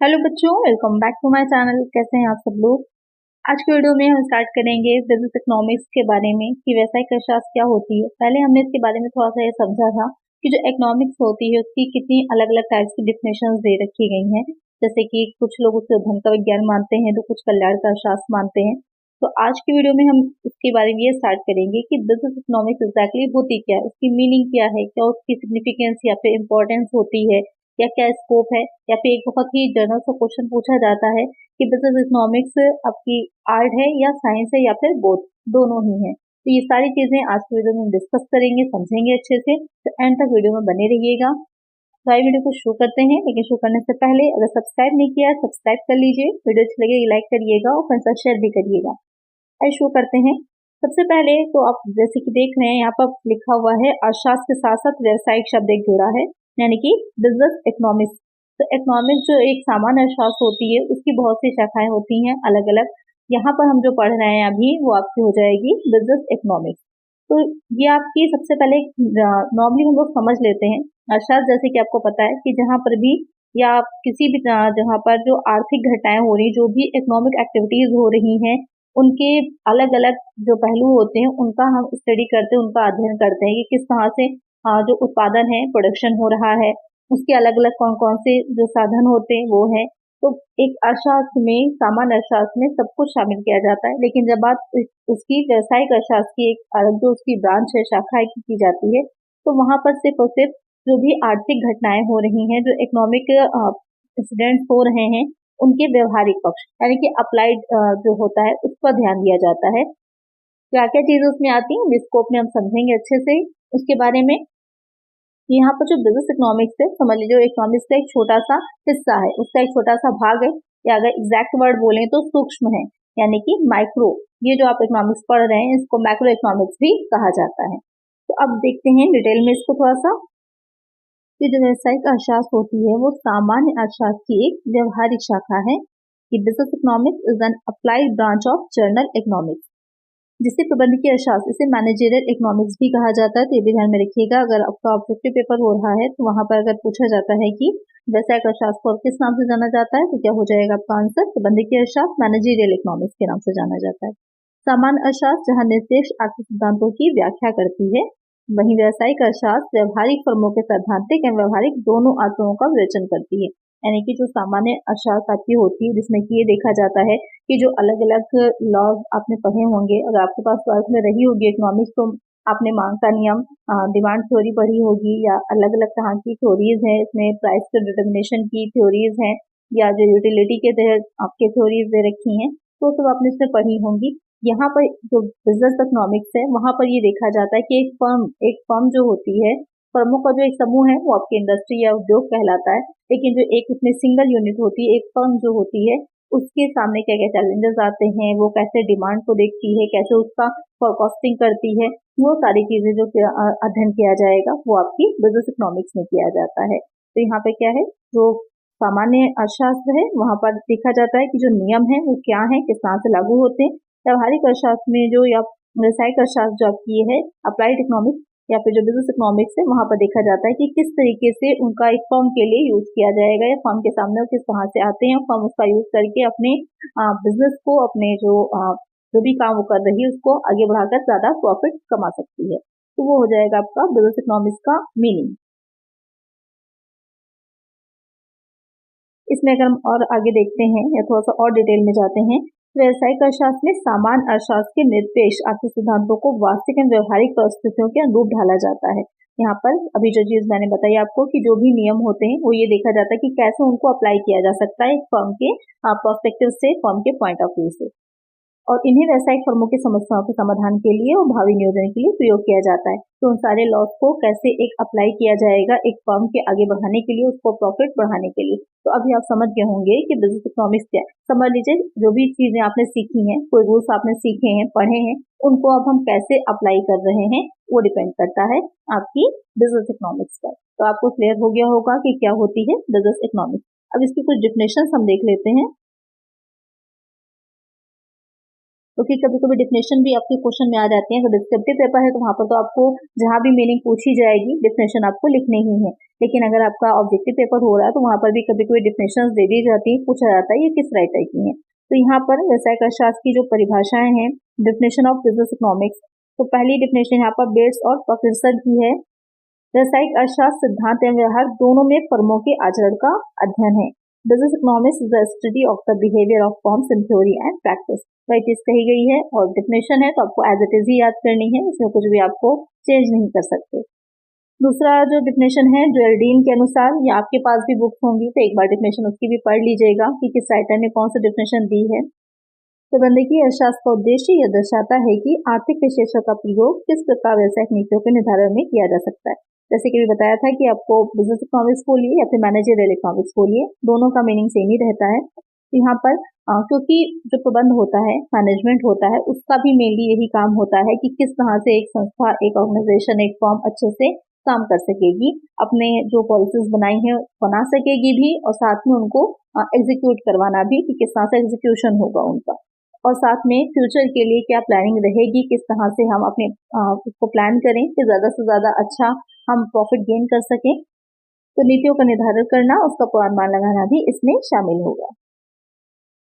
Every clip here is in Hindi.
हेलो बच्चों, welcome back to my channel. कैसे हैं आप सब लोग। आज के वीडियो में हम स्टार्ट करेंगे बिजनेस इकोनॉमिक्स के बारे में कि व्यावसायिक अर्थशास्त्र क्या होती है। पहले हमने इसके बारे में थोड़ा सा ये समझा था कि जो इकोनॉमिक्स होती है उसकी कितनी अलग अलग टाइप्स की डिफिनेशंस दे रखी गई हैं। जैसे कि कुछ लोग उसे धन का विज्ञान मानते हैं तो कुछ कल्याण का अर्थशास्त्र मानते हैं। तो आज की वीडियो में हम इसके बारे में ये स्टार्ट करेंगे कि बिजनेस इकोनॉमिक्स एग्जैक्टली होती क्या है, उसकी मीनिंग क्या है, क्या उसकी सिग्निफिकेंस या फिर इम्पोर्टेंस होती है, या क्या स्कोप है, या फिर एक बहुत ही जनरल सा क्वेश्चन पूछा जाता है कि बिजनेस इकोनॉमिक्स आपकी आर्ट है या साइंस है या फिर बोथ, दोनों ही है। तो ये सारी चीजें आज की वीडियो में डिस्कस करेंगे, समझेंगे अच्छे से। तो एंड तक वीडियो में बने रहिएगा। तो आइए वीडियो को शुरू करते हैं, लेकिन शुरू करने से पहले अगर सब्सक्राइब नहीं किया सब्सक्राइब कर लीजिए, वीडियो अच्छी लगे लाइक करिएगा और फ्रेंड्स शेयर भी करिएगा। आइए शुरू करते हैं। सबसे पहले तो आप जैसे कि देख रहे हैं यहाँ पर लिखा हुआ है अर्थशास्त्र के साथ साथ व्यावसायिक शब्द एक जुड़ा है, यानी कि बिजनेस इकोनॉमिक्स। तो इकोनॉमिक्स जो एक सामान्य अर्थशास्त्र होती है उसकी बहुत सी शाखाएं होती हैं अलग अलग। यहाँ पर हम जो पढ़ रहे हैं अभी वो आपकी हो जाएगी बिजनेस इकोनॉमिक्स। तो ये आपकी सबसे पहले नॉर्मली हम लोग समझ लेते हैं अर्थशास्त्र, जैसे कि आपको पता है कि जहाँ पर भी या आप किसी भी जहाँ पर जो आर्थिक घटनाएं हो रही, जो भी इकोनॉमिक एक्टिविटीज हो रही हैं, उनके अलग अलग जो पहलू होते हैं उनका हम स्टडी करते हैं, उनका अध्ययन करते हैं कि किस तरह से जो उत्पादन है, प्रोडक्शन हो रहा है, उसके अलग अलग कौन कौन से जो साधन होते हैं वो है। तो एक अर्थशास्त्र में, सामान्य अर्थशास्त्र में सब कुछ शामिल किया जाता है। लेकिन जब बात उसकी व्यावसायिक अर्थशास्त्र की एक अलग जो उसकी ब्रांच है, शाखा है की जाती है, तो वहां पर सिर्फ और सिर्फ जो भी आर्थिक घटनाएं हो रही हैं, जो इकोनॉमिक इंसिडेंट्स हो रहे हैं, उनके व्यवहारिक पक्ष यानी कि अप्लाइड जो होता है उस पर ध्यान दिया जाता है। क्या क्या चीजें उसमें आती हैं स्कोप में हम समझेंगे अच्छे से उसके बारे में। यहाँ पर जो बिजनेस इकोनॉमिक्स है, समझ लीजिए इकोनॉमिक्स का एक छोटा सा हिस्सा है, उसका एक छोटा सा भाग है, या अगर एग्जैक्ट वर्ड बोले तो सूक्ष्म है, यानी कि माइक्रो। ये जो आप इकोनॉमिक्स पढ़ रहे हैं इसको मैक्रो इकोनॉमिक्स भी कहा जाता है। तो अब देखते हैं डिटेल में इसको थोड़ा सा। कि जो व्यावसायिक अर्थशास्त्र होती है वो सामान्य अर्थशास्त्र की एक व्यवहारिक शाखा है। कि business economics is an applied branch of journal economics, जिसे प्रबंधकीय अर्थशास्त्र, इसे मैनेजरियल इकोनॉमिक्स भी कहा जाता है। तो ये भी ध्यान में रखिएगा, अगर आपका ऑब्जेक्टिव पेपर हो रहा है तो वहां पर अगर पूछा जाता है कि व्यावसायिक अर्थशास्त्र को किस नाम से जाना जाता है, तो क्या हो जाएगा आपका आंसर, प्रबंधकीय अर्थशास्त्र मैनेजरियल इकोनॉमिक्स के नाम से जाना जाता है। सामान्य अर्थशास्त्र जहां निरपेक्ष आर्थिक सिद्धांतों की व्याख्या करती है, वहीं व्यावसायिक अर्थशास्त्र व्यवहारिक फर्मों के सैद्धांतिक एवं व्यवहारिक दोनों आत्माओं का विवेचन करती है। यानी कि जो सामान्य अर्थशास्त्र आपकी होती है जिसमें कि ये देखा जाता है कि जो अलग अलग लॉज आपने पढ़े होंगे, अगर आपके पास ट्वेल्थ में रही होगी इकोनॉमिक्स तो आपने मांग का नियम, डिमांड थ्योरी पढ़ी होगी, या अलग अलग तरह की थ्योरीज हैं, इसमें प्राइस के डिटर्मिनेशन की थ्योरीज हैं, या जो यूटिलिटी के तहत आपके थ्योरीज दे रखी हैं, तो सब आपने इसमें पढ़ी होंगी। यहाँ पर जो बिजनेस इकोनॉमिक्स है वहां पर ये देखा जाता है कि एक फर्म जो होती है, फर्मों का जो एक समूह है वो आपकी इंडस्ट्री या उद्योग कहलाता है। लेकिन जो एक उसमें सिंगल यूनिट होती है, एक फर्म जो होती है, उसके सामने क्या क्या चैलेंजेस आते हैं, वो कैसे डिमांड को देखती है, कैसे उसका फोरकास्टिंग करती है, वो सारी चीजें जो अध्ययन किया जाएगा वो आपकी बिजनेस इकोनॉमिक्स में किया जाता है। तो यहाँ पे क्या है, जो सामान्य अर्थशास्त्र है वहां पर देखा जाता है कि जो नियम है वो क्या है, किस तरह से लागू होते हैं। व्यवहारिक अर्थशास्त्र में जो, या व्यावसायिक अर्थशास्त्र जो आपकी है अप्लाइड इकोनॉमिक्स या फिर जो बिजनेस इकोनॉमिक्स है, वहां पर देखा जाता है कि किस तरीके से उनका एक फर्म के लिए यूज किया जाएगा, या फर्म के सामने वो किस तरह से आते हैं, फर्म उसका यूज करके अपने बिजनेस को, अपने जो भी काम वो कर रही है उसको आगे बढ़ाकर ज्यादा प्रॉफिट कमा सकती है। तो वो हो जाएगा आपका बिजनेस इकोनॉमिक्स का मीनिंग। इसमें अगर हम और आगे देखते हैं या थोड़ा सा और डिटेल में जाते हैं, व्यावसायिक अर्थशास्त्र में सामान्य अर्थशास्त्र के निरपेक्ष आर्थिक सिद्धांतों को वास्तविक एवं व्यवहारिक परिस्थितियों के अनुरूप ढाला जाता है। यहाँ पर अभी जो चीज मैंने बताई आपको कि जो भी नियम होते हैं वो ये देखा जाता है कि कैसे उनको अप्लाई किया जा सकता है एक फर्म के पर्सपेक्टिव से, फर्म के पॉइंट ऑफ व्यू से, और इन्हें व्यावसायिक फर्मों की समस्याओं के समाधान के लिए और भावी नियोजन के लिए प्रयोग किया जाता है। तो उन सारे लॉस को कैसे एक अप्लाई किया जाएगा एक फर्म के आगे बढ़ाने के लिए, उसको प्रॉफिट बढ़ाने के लिए। तो अभी आप समझ गए होंगे कि बिजनेस इकोनॉमिक्स क्या है। समझ लीजिए जो भी चीजें आपने सीखी हैं, कोई रूल्स आपने सीखे हैं, पढ़े हैं, उनको अब हम कैसे अप्लाई कर रहे हैं वो डिपेंड करता है आपकी बिजनेस इकोनॉमिक्स पर। तो आपको क्लियर हो गया होगा कि क्या होती है बिजनेस इकोनॉमिक्स। अब इसकी कुछ डिफिनेशन हम देख लेते हैं। क्योंकि कभी कभी डिफिनेशन भी आपके क्वेश्चन में आ जाती है। अगर डिस्क्रिप्टिव पेपर है तो वहाँ पर तो आपको जहाँ भी मीनिंग पूछी जाएगी डिफिनेशन आपको लिखनी ही है, लेकिन अगर आपका ऑब्जेक्टिव पेपर हो रहा है तो वहाँ पर भी कभी कभी डिफिनेशन दे दी जाती है, पूछा जाता है ये किस राइटर की है। तो यहाँ पर व्यवसायिक अर्थशास्त्र की जो परिभाषाएं हैं, डेफिनेशन ऑफ बिजनेस इकोनॉमिक्स, तो पहली डेफिनेशन यहाँ पर बेट्स और पफिरसन की है। व्यवसायिक अर्थशास्त्र सिद्धांत एवं व्यवहार दोनों में फर्मों के आचरण का अध्ययन है। Business economics is the study of the behaviour of firms in theory and practice. वही चीज कही गई है और डेफिनेशन है तो आपको एज इट इज ही याद करनी है, इसमें कुछ भी आपको चेंज नहीं कर सकते। दूसरा जो डेफिनेशन है जोएल्डीन के अनुसार, या आपके पास भी बुक्स होंगी तो एक बार डेफिनेशन उसकी भी पढ़ लीजिएगा कि किस राइटर ने कौन सा डेफिनेशन दी है। प्रबंधकीय अर्थशास्त्र का उद्देश्य यह दर्शाता है कि आर्थिक विश्लेषण का प्रयोग किस प्रकार व्यवसायिक नीतियों के निर्धारण में किया जा सकता है। जैसे कि भी बताया था कि आपको बिजनेस इकोनॉमिक्स बोलिए या फिर मैनेजरियल इकोनॉमिक्स बोलिए, दोनों का मीनिंग सेम ही रहता है। यहाँ पर क्योंकि जो प्रबंध होता है, मैनेजमेंट होता है, उसका भी मेनली यही काम होता है कि किस तरह से एक संस्था, एक ऑर्गेनाइजेशन, एक फर्म अच्छे से काम कर सकेगी, अपने जो पॉलिसीज बनाई है बना सकेगी भी, और साथ में उनको एग्जीक्यूट करवाना भी कि किस तरह से एग्जीक्यूशन होगा उनका, और साथ में फ्यूचर के लिए क्या प्लानिंग रहेगी, किस तरह से हम अपने उसको प्लान करें कि ज्यादा से ज्यादा अच्छा हम प्रॉफिट गेन कर सकें। तो नीतियों का निर्धारण करना, उसका पूर्वानुमान लगाना भी इसमें शामिल होगा।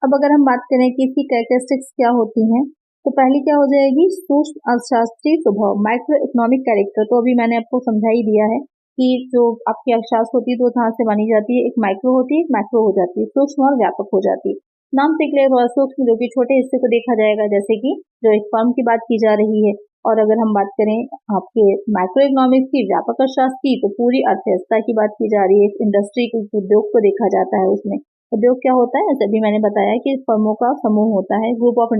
अब अगर हम बात करें कि इसकी कैरेक्टरिस्टिक्स क्या होती हैं, तो पहली क्या हो जाएगी, सूक्ष्म अर्थशास्त्रीय स्वभाव, माइक्रो इकोनॉमिक कैरेक्टर। तो अभी मैंने आपको समझा ही दिया है कि जो आपकी अर्थशास्त्र होती है दो तरह से मानी जाती है, एक माइक्रो होती है, एक मैक्रो हो जाती है, सूक्ष्म और व्यापक हो जाती है। नाम से क्लियर हुआ सूक्ष्म, जो कि छोटे हिस्से को देखा जाएगा, जैसे कि जो एक फर्म की बात की जा रही है। और अगर हम बात करें आपके माइक्रो इकोनॉमिक्स की, व्यापक अर्थशास्त्र की, तो पूरी अर्थव्यवस्था की बात की जा रही है, इंडस्ट्री को, उद्योग को देखा जाता है उसमें। उद्योग क्या होता है, जैसे भी मैंने बताया कि फर्मों का समूह होता है, ग्रुप ऑफ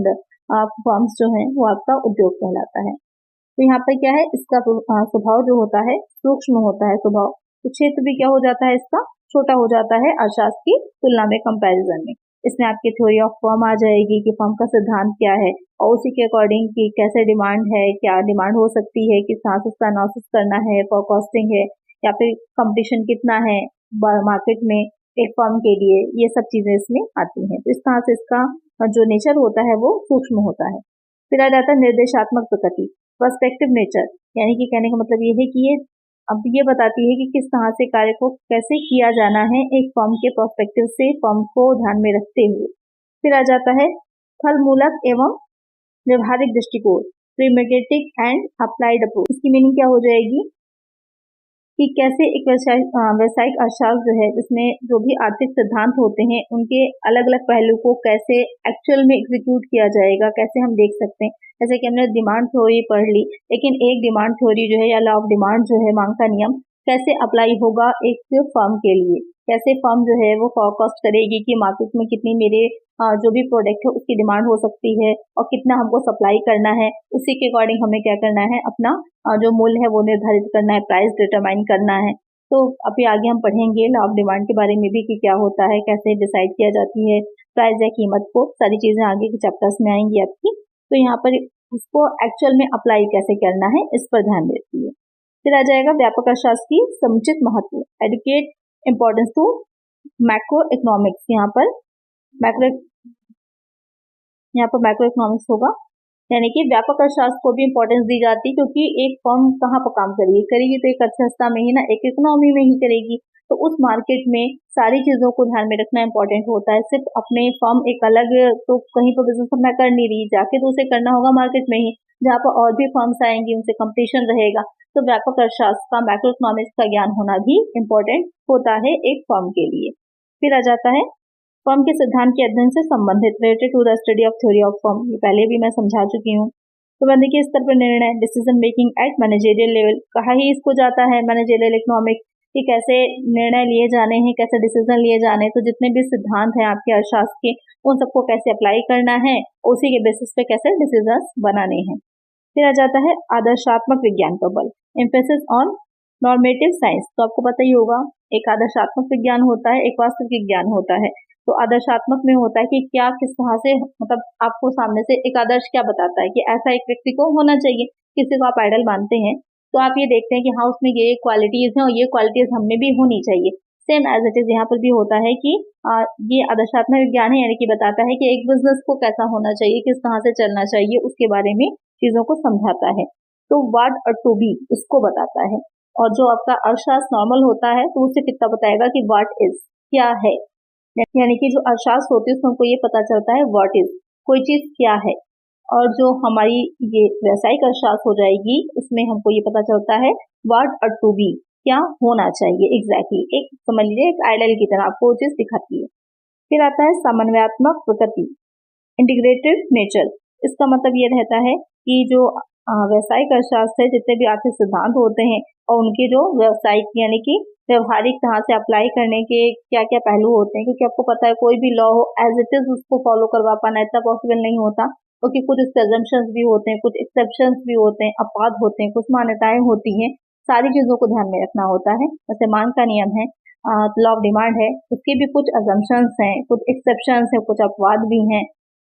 फर्म्स जो है वो आपका उद्योग कहलाता है। तो यहाँ पर क्या है, इसका स्वभाव जो होता है सूक्ष्म होता है स्वभाव, तो क्षेत्र भी क्या हो जाता है, इसका छोटा हो जाता है अर्थशास्त्र की तुलना में, कंपैरिजन में। इसमें आपकी थ्योरी ऑफ फर्म आ जाएगी कि फर्म का सिद्धांत क्या है, और उसी के अकॉर्डिंग कि कैसे डिमांड है, क्या डिमांड हो सकती है, किस तरह से उसका एनालिसिस करना है, फोरकास्टिंग है, या फिर कंपटीशन कितना है मार्केट में एक फर्म के लिए, ये सब चीजें इसमें आती हैं। तो इस तरह से इसका जो नेचर होता है वो सूक्ष्म होता है। फिर आ जाता है निर्देशात्मक प्रकृति, पर्सपेक्टिव नेचर, यानी कि कहने का मतलब ये है कि ये अब ये बताती है कि किस तरह से कार्य को कैसे किया जाना है एक फर्म के पर्सपेक्टिव से, फर्म को ध्यान में रखते हुए। फिर आ जाता है फल मूलक एवं व्यवहारिक दृष्टिकोण, प्रीमेडिटेटेड एंड अप्लाइड अप्रोच। इसकी मीनिंग क्या हो जाएगी कि कैसे एक व्यवसायिक अर्थशास्त्र जो है, जिसमें जो भी आर्थिक सिद्धांत होते हैं उनके अलग अलग पहलू को कैसे एक्चुअल में एग्जीक्यूट किया जाएगा, कैसे हम देख सकते हैं। जैसे कि हमने डिमांड थ्योरी पढ़ ली, लेकिन एक डिमांड थ्योरी जो है या लॉ ऑफ डिमांड जो है, मांग का नियम, कैसे अप्लाई होगा एक फर्म के लिए, कैसे फर्म जो है वो फोरकास्ट करेगी कि मार्केट में कितनी मेरे जो भी प्रोडक्ट है उसकी डिमांड हो सकती है और कितना हमको सप्लाई करना है, उसी के अकॉर्डिंग हमें क्या करना है, अपना जो मूल्य है वो निर्धारित करना है, प्राइस डिटरमाइन करना है। तो अभी आगे हम पढ़ेंगे लॉ ऑफ डिमांड के बारे में भी कि क्या होता है, कैसे डिसाइड किया जाती है प्राइस या कीमत को, सारी चीजें आगे के चैप्टर्स में आएंगी आपकी। तो यहाँ पर उसको एक्चुअल में अप्लाई कैसे करना है इस पर ध्यान देती है। फिर आ जाएगा व्यापक अर्थशास्त्र की समुचित महत्व, adequate importance to macro economics. यहाँ पर मैक्रो इकोनॉमिक्स होगा, यानी कि व्यापक अर्थशास्त्र को भी इंपॉर्टेंस दी जाती है, क्योंकि एक फर्म कहाँ पर काम करेगी तो एक अर्थव्यवस्था में ही ना, एक इकोनॉमी में ही करेगी। तो उस मार्केट में सारी चीजों को ध्यान में रखना इंपॉर्टेंट होता है। सिर्फ अपने फर्म एक अलग तो कहीं पर बिजनेस अपना कर नहीं रही, जाके तो उसे करना होगा मार्केट में ही, जहाँ पर और भी फर्म्स आएंगी, उनसे कंपटीशन रहेगा। तो व्यापक अर्थशास्त्र का, मैक्रो इकोनॉमिक्स का ज्ञान होना भी इम्पोर्टेंट होता है एक फर्म के लिए। फिर आ जाता है फर्म के सिद्धांत के अध्ययन से संबंधित, related to the study of theory of firm. ये पहले भी मैं समझा चुकी हूँ। प्रबंधकीय स्तर पर निर्णय, decision making eight managerial level, कहा ही इसको जाता है मैनेजरियल इकोनॉमिक्स कि कैसे निर्णय लिए जाने हैं, कैसे डिसीजन लिए जाने, तो जितने भी सिद्धांत हैं आपके अर्थशास्त्र के, उन सबको कैसे अप्लाई करना है, उसी के बेसिस पे कैसे डिसीजन बनाने हैं। फिर आ जाता है आदर्शात्मक विज्ञान का बल, एम्फेसिस ऑन नॉर्मेटिव साइंस। तो आपको पता ही होगा, एक आदर्शात्मक विज्ञान होता है, एक वास्तविक विज्ञान होता है। तो आदर्शात्मक में होता है कि क्या किस तरह से, मतलब आपको सामने से एक आदर्श क्या बताता है कि ऐसा एक व्यक्ति को होना चाहिए। किसी को आप आइडल मानते हैं तो आप ये देखते हैं कि हाँ उसमें ये क्वालिटीज हैं और ये क्वालिटीज हमें भी होनी चाहिए। सेम एज इट इज यहाँ पर भी होता है कि ये आदर्शात्मक विज्ञान है, यानी कि बताता है कि एक बिजनेस को कैसा होना चाहिए, किस तरह से चलना चाहिए, उसके बारे में चीजों को समझाता है। तो व्हाट और टू बी उसको बताता है। और जो आपका अर्थशास्त्र नॉर्मल होता है तो उससे कितना बताएगा कि व्हाट इज क्या है, यानी कि जो अर्थशास्त्र होती है उसमें हमको ये पता चलता है व्हाट इज कोई चीज क्या है। और जो हमारी ये व्यावसायिक अर्थशास्त्र हो जाएगी उसमें हमको ये पता चलता है व्हाट और टू बी क्या होना चाहिए एग्जैक्टली एक समझ लीजिए एक आइडल की तरह आपको वो चीज दिखाती है। फिर आता है समन्वयात्मक प्रकृति, इंटीग्रेटेड नेचर। इसका मतलब ये रहता है कि जो व्यावसायिक अर्थशास्त्र है, जितने भी आर्थिक सिद्धांत होते हैं और उनके जो व्यावसायिक यानी कि व्यवहारिक तरह से अप्लाई करने के क्या क्या पहलू होते हैं, क्योंकि आपको पता है कोई भी लॉ हो एज इट इज उसको फॉलो करवा पाना इतना पॉसिबल नहीं होता, क्योंकि कुछ उसके अजम्पशंस भी होते हैं, कुछ एक्सेप्शंस भी होते हैं, अपवाद होते हैं, कुछ मान्यताएं होती हैं, सारी चीजों को ध्यान में रखना होता है। जैसे मांग का नियम है, लॉ ऑफ डिमांड है, उसके भी कुछ अजम्पशंस हैं, कुछ एक्सेप्शंस हैं, कुछ अपवाद भी हैं।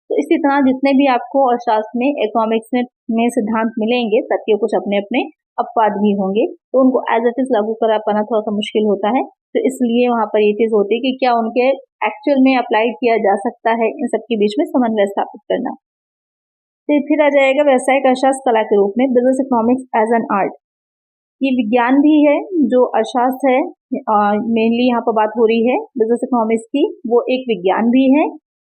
तो इसी तरह जितने भी आपको अर्थशास्त्र में इकोनॉमिक्स में सिद्धांत मिलेंगे सबके कुछ अपने अपने अपवाद भी होंगे, तो उनको एज इट इज लागू करा पाना थोड़ा सा मुश्किल होता है। तो इसलिए वहां पर ये चीज होती है कि क्या उनके एक्चुअल में अप्लाई किया जा सकता है, इन सबके बीच में समन्वय स्थापित करना। फिर आ जाएगा व्यवसायिक अर्थशास्त्र कला के रूप में, business economics as an art. ये विज्ञान भी है जो अर्थशास्त्र है, मेनली यहाँ पर बात हो रही है बिजनेस इकोनॉमिक्स की, वो एक विज्ञान भी है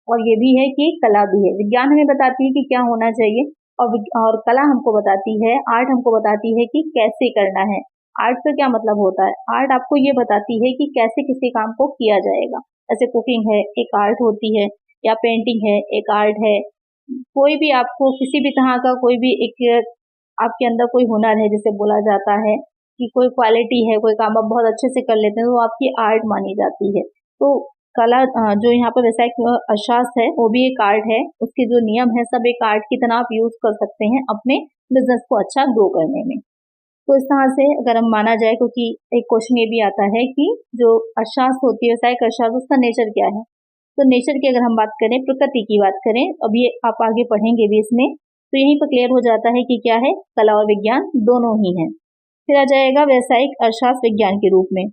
और ये भी है कि कला भी है। विज्ञान हमें बताती है कि क्या होना चाहिए और कला हमको बताती है, आर्ट हमको बताती है कि कैसे करना है। आर्ट का क्या मतलब होता है, आर्ट आपको ये बताती है कि कैसे किसी काम को किया जाएगा। जैसे कुकिंग है एक आर्ट होती है, या पेंटिंग है एक आर्ट है। कोई भी आपको किसी भी तरह का कोई भी एक आपके अंदर कोई हुनर है, जिसे बोला जाता है कि कोई क्वालिटी है, कोई काम आप बहुत अच्छे से कर लेते हैं, तो वो आपकी आर्ट मानी जाती है। तो कला जो यहाँ पर व्यवसायिक अर्थशास्त्र है वो भी एक आर्ट है, उसके जो नियम है सब एक आर्ट की तरह आप यूज कर सकते हैं अपने बिजनेस को अच्छा ग्रो करने में। तो इस तरह से अगर हम माना जाए, क्योंकि एक क्वेश्चन ये भी आता है कि जो अर्थशास्त्र होती है व्यवसायिक अर्थशास्त्र उसका नेचर क्या है। तो नेचर की अगर हम बात करें, प्रकृति की बात करें, अब ये आप आगे पढ़ेंगे भी इसमें, तो यहीं पर क्लियर हो जाता है कि क्या है, कला और विज्ञान दोनों ही हैं। फिर आ जाएगा व्यवसायिक अर्थशास्त्र विज्ञान के रूप में,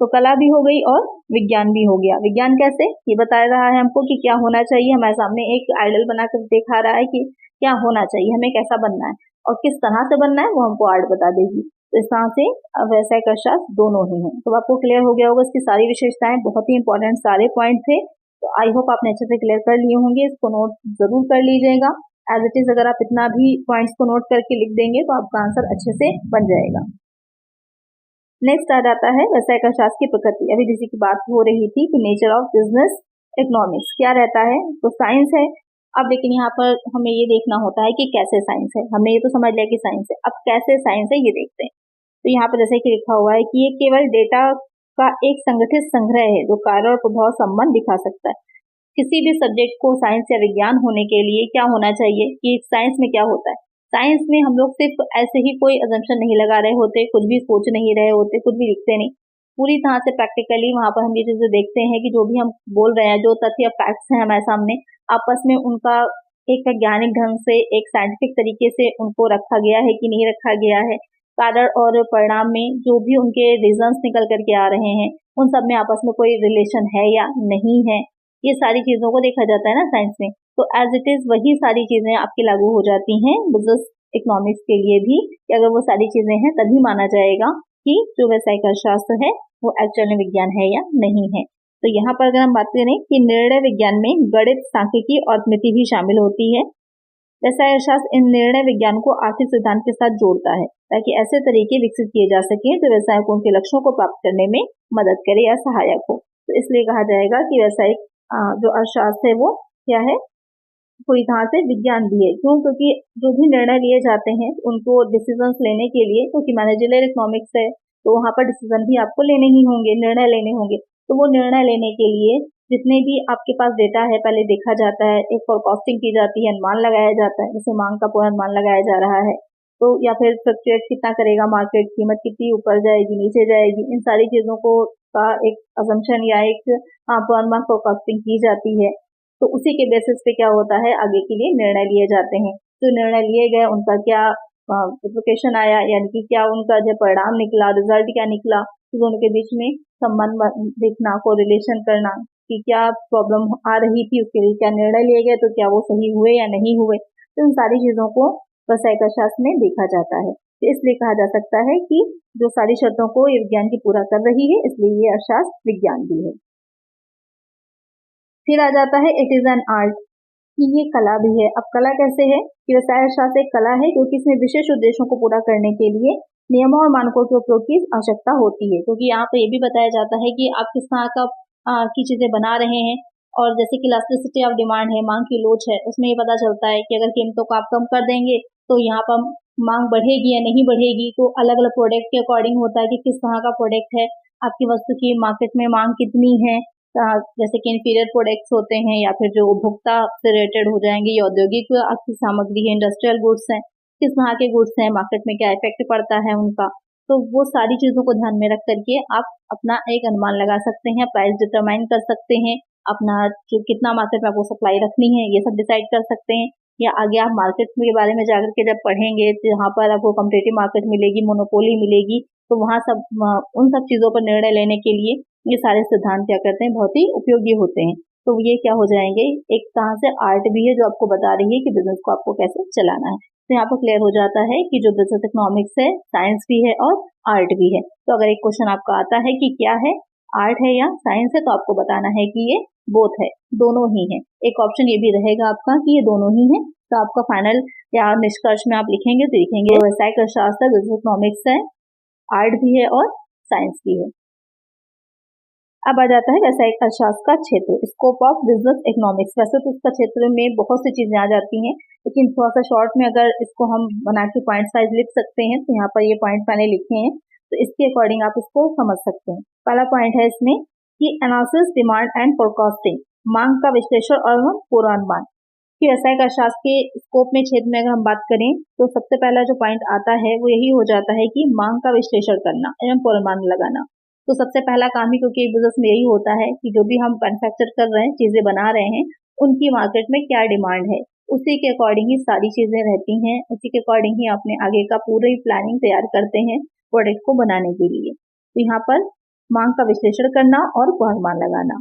तो कला भी हो गई और विज्ञान भी हो गया। विज्ञान कैसे, ये बता रहा है हमको कि क्या होना चाहिए, हमारे सामने एक आइडल बनाकर दिखा रहा है कि क्या होना चाहिए, हमें कैसा बनना है और किस तरह से बनना है वो हमको आर्ट बता देगी। तो इस तरह से व्यवसायिक अर्थशास्त्र दोनों ही हैं। तो आपको क्लियर हो गया होगा इसकी सारी विशेषताएं, बहुत ही इंपॉर्टेंट सारे पॉइंट थे। तो आई होप आपने अच्छे से क्लियर कर लिए होंगे, इसको नोट जरूर कर लीजिएगा। एज इट इज अगर आप इतना भी पॉइंट्स को नोट करके लिख देंगे तो आपका आंसर अच्छे से बन जाएगा। नेक्स्ट आ जाता है व्यवसायिक अर्थशास्त्र की प्रकृति। अभी जिसी की बात हो रही थी कि नेचर ऑफ बिजनेस इकोनॉमिक्स क्या रहता है, तो साइंस है। अब लेकिन यहाँ पर हमें ये देखना होता है कि कैसे साइंस है। हमने ये तो समझ लिया कि साइंस है, अब कैसे साइंस है ये देखते हैं। तो यहाँ पर जैसे कि लिखा हुआ है कि ये केवल डेटा का एक संगठित संग्रह है जो कार्य और प्रभाव संबंध दिखा सकता है। किसी भी सब्जेक्ट को साइंस या विज्ञान होने के लिए क्या होना चाहिए कि साइंस में क्या होता है। साइंस में हम लोग सिर्फ ऐसे ही कोई अजम्पशन नहीं लगा रहे होते, कुछ भी सोच नहीं रहे होते, कुछ भी लिखते नहीं, पूरी तरह से प्रैक्टिकली वहां पर हम ये चीजें देखते हैं कि जो भी हम बोल रहे हैं, जो तथ्य फैक्ट्स हैं हमारे सामने, आपस में उनका एक वैज्ञानिक ढंग से एक साइंटिफिक तरीके से उनको रखा गया है कि नहीं रखा गया है। कारण और परिणाम में जो भी उनके रीजंस निकल करके आ रहे हैं उन सब में आपस में कोई रिलेशन है या नहीं है, ये सारी चीजों को देखा जाता है ना साइंस में। तो एज इट इज वही सारी चीजें आपकी लागू हो जाती हैं बिजनेस इकोनॉमिक्स के लिए भी, कि अगर वो सारी चीजें हैं तभी माना जाएगा कि जो व्यवसायिक अर्थशास्त्र है वो एक्चुअल में विज्ञान है या नहीं है। तो यहाँ पर अगर हम बात करें कि निर्णय विज्ञान में गणित, सांख्यिकी और अर्थमिति भी शामिल होती है। व्यवसाय अर्थशास्त्र इन निर्णय विज्ञान को आर्थिक सिद्धांत के साथ जोड़ता है ताकि ऐसे तरीके विकसित किए जा सके जो व्यवसाय को उनके लक्ष्यों को प्राप्त करने में मदद करे या सहायक हो। तो इसलिए कहा जाएगा कि व्यवसायिक जो अर्थशास्त्र है वो क्या है, पूरी तरह से विज्ञान भी है। क्यों, क्योंकि जो भी निर्णय लिए जाते हैं उनको डिसीजंस लेने के लिए, क्योंकि मैनेजरियल इकोनॉमिक्स है तो वहां पर डिसीजन भी आपको लेने ही होंगे, निर्णय लेने होंगे। तो वो निर्णय लेने के लिए जितने भी आपके पास डेटा है पहले देखा जाता है, एक फोरकास्टिंग की जाती है, अनुमान लगाया जाता है, जैसे मांग का पूरा अनुमान लगाया जा रहा है, तो या फिर फ्लक्चुएट कितना करेगा मार्केट, कीमत कितनी ऊपर जाएगी नीचे जाएगी, इन सारी चीजों को का एक अजम्पशन या एक पूर्वानुमान फोरकास्टिंग की जाती है। तो उसी के बेसिस पे क्या होता है, आगे के लिए निर्णय लिए जाते हैं। जो निर्णय लिए गए उनका क्या एप्लीकेशन आया, यानी कि क्या उनका जो परिणाम निकला, रिजल्ट क्या निकला, तो दोनों के बीच में संबंध देखना, कोरिलेशन करना कि क्या प्रॉब्लम आ रही थी, उसके लिए क्या निर्णय लिए गए, तो क्या वो सही हुए या नहीं हुए। तो इन सारी चीजों को व्यवसायिक अर्थशास्त्र में देखा जाता है। तो इसलिए कहा जा सकता है कि जो सारी शर्तों को ये विज्ञान की पूरा कर रही है, इसलिए ये अर्थशास्त्र विज्ञान भी है। फिर आ जाता है इट इज एन आर्ट, कि ये कला भी है। अब कला कैसे है कि व्यवसाय अर्थशास्त्र एक कला है क्योंकि इसमें विशेष उद्देश्यों को पूरा करने के लिए नियमों और मानकों के उपयोग की आवश्यकता होती है। क्योंकि यहाँ पे ये भी बताया जाता है कि आप किस तरह का की चीजें बना रहे हैं, और जैसे कि इलास्टिसिटी ऑफ डिमांड है, मांग की लोच है, उसमें ये पता चलता है कि अगर कीमतों को आप कम कर देंगे तो यहाँ पर मांग बढ़ेगी या नहीं बढ़ेगी। तो अलग अलग प्रोडक्ट के अकॉर्डिंग होता है कि किस तरह का प्रोडक्ट है, आपकी वस्तु की मार्केट में मांग कितनी है। जैसे कि इंफीरियर प्रोडक्ट्स होते हैं या फिर जो उपभोक्ता से रिलेटेड हो जाएंगे, या औद्योगिक आपकी सामग्री है, इंडस्ट्रियल गुड्स हैं, किस तरह के गुड्स हैं, मार्केट में क्या इफेक्ट पड़ता है उनका। तो वो सारी चीजों को ध्यान में रख करके आप अपना एक अनुमान लगा सकते हैं, प्राइस डिटरमाइन कर सकते हैं, अपना जो कितना मार्केट में आपको सप्लाई रखनी है ये सब डिसाइड कर सकते हैं। या आगे आप मार्केट के बारे में जाकर के जब पढ़ेंगे, तो यहाँ पर आपको कम्पिटिटिव मार्केट मिलेगी, मोनोपोली मिलेगी, तो वहाँ सब उन सब चीजों पर निर्णय लेने के लिए ये सारे सिद्धांत क्या करते हैं, बहुत ही उपयोगी होते हैं। तो ये क्या हो जाएंगे, एक तरह से आर्ट भी है जो आपको बता रही है कि बिजनेस को आपको कैसे चलाना है। तो यहाँ पर क्लियर हो जाता है कि जो बिजनेस इकोनॉमिक्स है, साइंस भी है और आर्ट भी है। तो अगर एक क्वेश्चन आपका आता है कि क्या है, आर्ट है या साइंस है, तो आपको बताना है कि ये बोथ है, दोनों ही है। एक ऑप्शन ये भी रहेगा आपका कि ये दोनों ही है। तो आपका फाइनल या निष्कर्ष में आप लिखेंगे तो लिखेंगे व्यवसायिक अर्थशास्त्र बिजनेस इकोनॉमिक्स है, आर्ट भी है और साइंस भी है। अब आ जाता है व्यवसायिक अर्थशास्त्र का क्षेत्र, स्कोप ऑफ बिजनेस इकोनॉमिक्स। वैसे तो इसका क्षेत्र में बहुत सी चीजें आ जाती हैं, लेकिन थोड़ा सा शॉर्ट में अगर इसको हम बना के पॉइंट वाइज लिख सकते हैं, तो यहाँ पर ये पॉइंट मैंने लिखे हैं, तो इसके अकॉर्डिंग आप इसको समझ सकते हैं। पहला पॉइंट है इसमें कि एनालिसिस, डिमांड एंड फोरकास्टिंग, मांग का विश्लेषण और पूर्वानुमान। कि व्यवसायिक अर्थशास्त्र के स्कोप में क्षेत्र में अगर हम बात करें, तो सबसे पहला जो पॉइंट आता है वो यही हो जाता है कि मांग का विश्लेषण करना एवं पूर्वानुमान लगाना। तो सबसे पहला काम ही, क्योंकि बिजनेस में यही होता है कि जो भी हम मैन्युफैक्चर कर रहे हैं, चीजें बना रहे हैं, उनकी मार्केट में क्या डिमांड है, उसी के अकॉर्डिंग ही सारी चीजें रहती हैं, उसी के अकॉर्डिंग ही अपने आगे का पूरी प्लानिंग तैयार करते हैं प्रोडक्ट को बनाने के लिए। तो यहाँ पर मांग का विश्लेषण करना और पूर्वानुमान लगाना।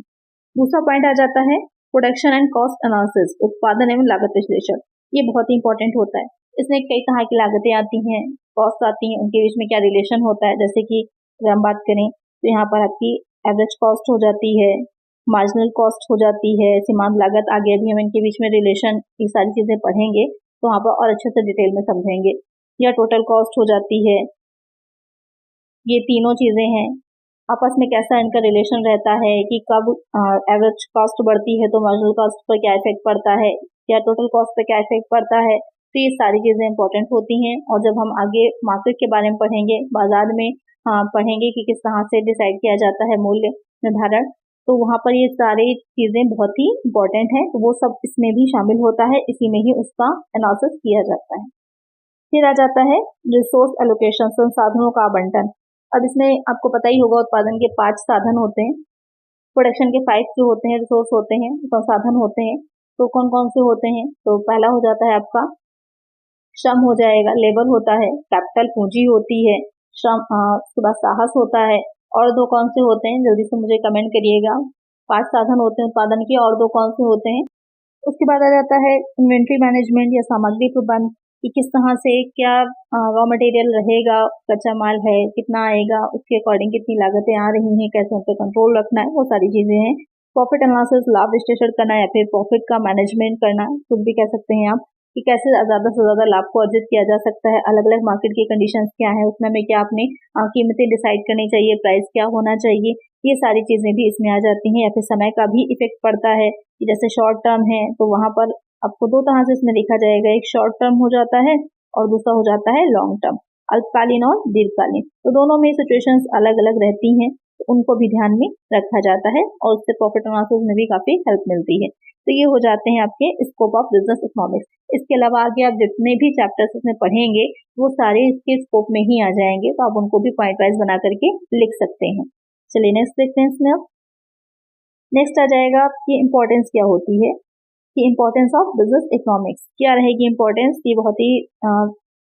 दूसरा पॉइंट आ जाता है प्रोडक्शन एंड कॉस्ट एनालिसिस, उत्पादन एवं लागत विश्लेषण। ये बहुत ही इंपॉर्टेंट होता है। इसमें कई तरह की लागतें आती हैं, कॉस्ट आती हैं, उनके बीच में क्या रिलेशन होता है। जैसे कि अगर हम बात करें तो यहाँ पर आपकी एवरेज कॉस्ट हो जाती है, मार्जिनल कॉस्ट हो जाती है, सीमांत लागत। आगे अभी हम इनके बीच में रिलेशन, ये सारी चीजें पढ़ेंगे तो वहाँ पर और अच्छे से डिटेल में समझेंगे। या टोटल कॉस्ट हो जाती है। ये तीनों चीजें हैं, आपस में कैसा इनका रिलेशन रहता है कि कब एवरेज कॉस्ट बढ़ती है तो मार्जिनल कॉस्ट पर क्या इफेक्ट पड़ता है, या टोटल कॉस्ट पर क्या इफेक्ट पड़ता है। तो ये सारी चीजें इंपॉर्टेंट होती हैं। और जब हम आगे मार्केट के बारे में पढ़ेंगे, बाजार में पढ़ेंगे कि किस तरह से डिसाइड किया जाता है मूल्य निर्धारण, तो वहाँ पर ये सारी चीजें बहुत ही इंपॉर्टेंट है। तो वो सब इसमें भी शामिल होता है, इसी में ही उसका एनालिसिस किया जाता है। फिर आ जाता है रिसोर्स एलोकेशन, संसाधनों का आवंटन। अब इसमें आपको पता ही होगा, उत्पादन के 5 साधन होते हैं, प्रोडक्शन के 5 जो होते हैं रिसोर्स होते हैं, संसाधन होते हैं। तो कौन कौन से होते हैं, तो पहला हो जाता है आपका श्रम हो जाएगा, लेबर होता है, कैपिटल पूंजी होती है, श्रम उसके बाद साहस होता है। और दो कौन से होते हैं, जल्दी से मुझे कमेंट करिएगा। 5 साधन होते हैं उत्पादन के, और दो कौन से होते हैं। उसके बाद आ जाता है इन्वेंट्री मैनेजमेंट या सामग्री प्रबंध, कि किस तरह से क्या रॉ मटेरियल रहेगा, कच्चा माल है कितना आएगा, उसके अकॉर्डिंग कितनी लागतें आ रही हैं, कैसे उन पर कंट्रोल रखना है, वो सारी चीजें हैं। प्रॉफिट एनालिसिस, लाभ विश्लेषण करना या फिर प्रॉफिट का मैनेजमेंट करना, कुछ भी कह सकते हैं आप, कि कैसे ज्यादा से ज्यादा लाभ को अर्जित किया जा सकता है। अलग अलग मार्केट की कंडीशंस क्या है, उसमें हमें क्या अपनी कीमतें डिसाइड करनी चाहिए, प्राइस क्या होना चाहिए, ये सारी चीजें भी इसमें आ जाती हैं। या फिर समय का भी इफेक्ट पड़ता है, कि जैसे शॉर्ट टर्म है तो वहां पर आपको दो तरह से इसमें देखा जाएगा, एक शॉर्ट टर्म हो जाता है और दूसरा हो जाता है लॉन्ग टर्म, अल्पकालीन और दीर्घकालीन। तो दोनों में सिचुएशंस अलग अलग रहती हैं, तो उनको भी ध्यान में रखा जाता है और उससे प्रॉफिट एनालिसिस में भी काफी हेल्प मिलती है। तो ये हो जाते हैं आपके स्कोप ऑफ बिजनेस इकोनॉमिक्स। इसके अलावा आगे आप जितने भी चैप्टर्स इसमें पढ़ेंगे वो सारे इसके स्कोप में ही आ जाएंगे, तो आप उनको भी पॉइंट वाइज बना करके लिख सकते हैं। चलिए नेक्स्ट देखते हैं इसमें। अब नेक्स्ट आ जाएगा आपकी इम्पोर्टेंस क्या होती है, कि इम्पोर्टेंस ऑफ बिजनेस इकोनॉमिक्स क्या रहेगी। इम्पोर्टेंस ये बहुत ही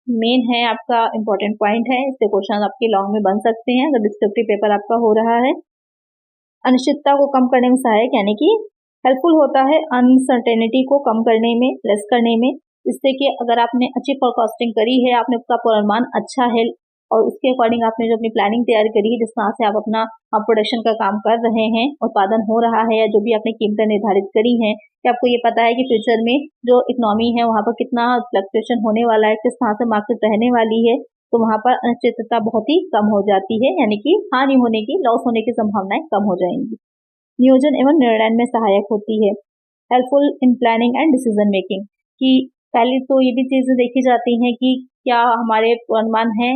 मेन है आपका इम्पोर्टेंट पॉइंट है, इससे क्वेश्चन आपके लॉन्ग में बन सकते हैं अगर डिस्क्रिप्टिव पेपर आपका हो रहा है। अनिश्चितता को कम करने में सहायक यानी कि हेल्पफुल होता है, अनसर्टेनिटी को कम करने में, लेस करने में, इससे कि अगर आपने अच्छी फोरकास्टिंग करी है, आपने उसका पूर्वानुमान अच्छा है और उसके अकॉर्डिंग आपने जो अपनी प्लानिंग तैयार करी है जिस तरह से आप अपना प्रोडक्शन का काम कर रहे हैं, उत्पादन हो रहा है, या जो भी आपने कीमतें निर्धारित करी हैं, कि आपको ये पता है कि फ्यूचर में जो इकोनॉमी है वहाँ पर कितना फ्लक्चुएशन होने वाला है, किस तरह से मार्केट रहने वाली है, तो वहाँ पर अनिश्चितता बहुत ही कम हो जाती है, यानी कि हानि होने की, लॉस होने की संभावनाएं कम हो जाएंगी। नियोजन एवं निर्णय में सहायक होती है, helpful in planning and decision making, कि पहले तो ये भी चीजें देखी जाती हैं कि क्या हमारे पूर्वानुमान है,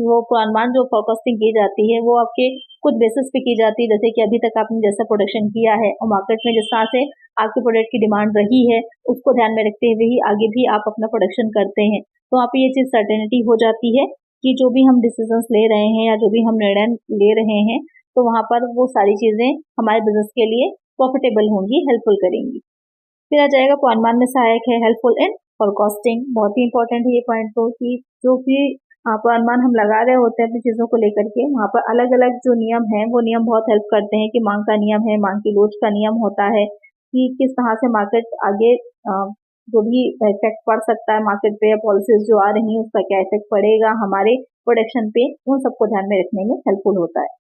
वो पूर्वानुमान जो फोरकास्टिंग की जाती है वो आपके कुछ बेसिस पे की जाती है, जैसे कि अभी तक आपने जैसा प्रोडक्शन किया है और मार्केट में जिस तरह से आपके प्रोडक्ट की डिमांड रही है उसको ध्यान में रखते हुए ही आगे भी आप अपना प्रोडक्शन करते हैं, तो वहाँ पे ये चीज सर्टेनिटी हो जाती है कि जो भी हम डिसीजंस ले रहे हैं या जो भी हम निर्णय ले रहे हैं तो वहाँ पर वो सारी चीजें हमारे बिजनेस के लिए प्रॉफिटेबल होंगी, हेल्पफुल करेंगी। फिर आ जाएगा पूर्वानुमान में सहायक है, हेल्पफुल इन फोरकास्टिंग, बहुत ही इंपॉर्टेंट है ये पॉइंट, तो कि जो भी पूर्वानुमान हम लगा रहे होते हैं अपनी चीजों को लेकर के, वहाँ पर अलग अलग जो नियम है वो नियम बहुत हेल्प करते हैं, कि मांग का नियम है, मांग की लोच का नियम होता है, कि किस तरह से मार्केट आगे जो भी इफेक्ट पड़ सकता है मार्केट पे, या पॉलिसीज जो आ रही है उसका क्या इफेक्ट पड़ेगा हमारे प्रोडक्शन पे, उन सबको ध्यान में रखने में हेल्पफुल होता है।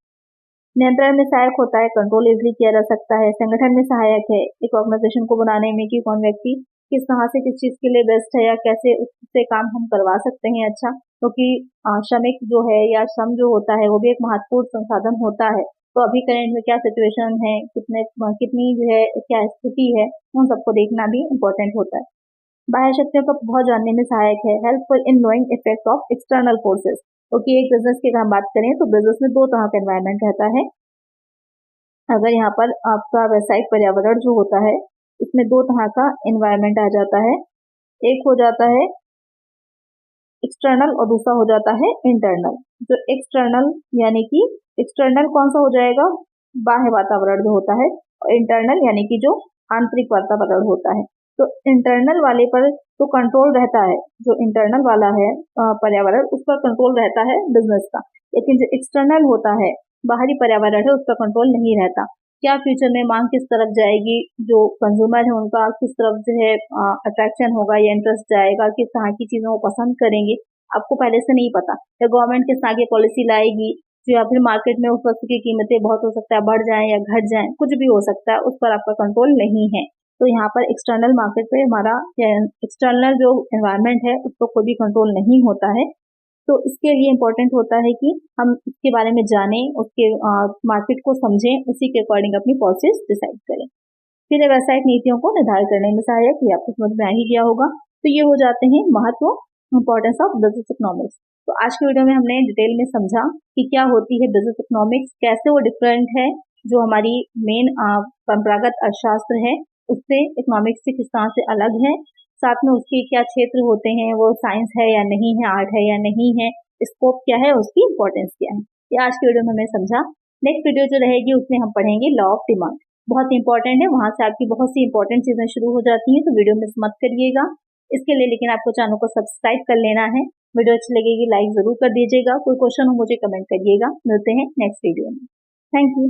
नियंत्रण में सहायक होता है, कंट्रोल इजिली किया जा सकता है। संगठन में सहायक है, एक ऑर्गेनाइजेशन को बनाने में कि कौन व्यक्ति किस तरह से किस चीज के लिए बेस्ट है या कैसे उससे काम हम करवा सकते हैं अच्छा, क्योंकि श्रमिक जो है या श्रम जो होता है वो भी एक महत्वपूर्ण संसाधन होता है, तो अभी करंट में क्या सिचुएशन है, कितनी जो है क्या स्थिति है, उन सबको देखना भी इम्पोर्टेंट होता है। बाह्य शक्तियों को बहुत जानने में सहायक है, helpful in knowing effect of external forces, क्योंकि एक बिजनेस की अगर हम बात करें तो बिजनेस में दो तरह का एनवायरनमेंट रहता है। अगर यहाँ पर आपका व्यावसायिक पर्यावरण जो होता है इसमें दो तरह का एनवायरनमेंट आ जाता है, एक हो जाता है एक्सटर्नल और दूसरा हो जाता है इंटरनल। जो एक्सटर्नल यानी कि एक्सटर्नल कौन सा हो जाएगा, बाह्य वातावरण जो होता है, और इंटरनल यानी कि जो आंतरिक वातावरण होता है। तो इंटरनल वाले पर तो कंट्रोल रहता है, जो इंटरनल वाला है पर्यावरण उस पर कंट्रोल रहता है बिजनेस का, लेकिन जो एक्सटर्नल होता है बाहरी पर्यावरण है उस पर कंट्रोल नहीं रहता। क्या फ्यूचर में मांग किस तरफ जाएगी, जो कंज्यूमर है उनका किस तरफ जो है अट्रैक्शन होगा या इंटरेस्ट जाएगा, किस तरह की चीजों को पसंद करेंगे, आपको पहले से नहीं पता। या गवर्नमेंट किस तरह की पॉलिसी लाएगी, जो या फिर मार्केट में उस वस्तु की कीमतें बहुत हो सकता है बढ़ जाएं या घट जाएं, कुछ भी हो सकता है, उस पर आपका कंट्रोल नहीं है। तो यहाँ पर एक्सटर्नल मार्केट पे हमारा एक्सटर्नल जो एनवायरनमेंट है उस पर कोई भी कंट्रोल नहीं होता है, तो इसके लिए इम्पोर्टेंट होता है कि हम इसके बारे में जानें, उसके मार्केट को समझें, उसी के अकॉर्डिंग अपनी पॉलिसीज डिसाइड करें। फिर व्यावसायिक नीतियों को निर्धारित करने में सहायक, ये आपको समझ में आ ही गया होगा। तो ये हो जाते हैं महत्व, इंपॉर्टेंस ऑफ बिजनेस इकोनॉमिक्स। तो आज की वीडियो में हमने डिटेल में समझा कि क्या होती है बिजनेस इकोनॉमिक्स, कैसे वो डिफरेंट है जो हमारी मेन परंपरागत अर्थशास्त्र है उससे, इकोनॉमिक्स से किस तरह से अलग है, साथ में उसके क्या क्षेत्र होते हैं, वो साइंस है या नहीं है, आर्ट है या नहीं है, स्कोप क्या है, उसकी इंपॉर्टेंस क्या है, ये आज की वीडियो में हमने समझा। नेक्स्ट वीडियो जो रहेगी उसमें हम पढ़ेंगे लॉ ऑफ डिमांड, बहुत इंपॉर्टेंट है, वहां से आपकी बहुत सी इंपॉर्टेंट चीजें शुरू हो जाती हैं, तो वीडियो मिस मत करिएगा। इसके लिए लेकिन आपको चैनल को सब्सक्राइब कर लेना है, वीडियो अच्छी लगेगी लाइक जरूर कर दीजिएगा, कोई क्वेश्चन हो मुझे कमेंट करिएगा। मिलते हैं नेक्स्ट वीडियो में, थैंक यू।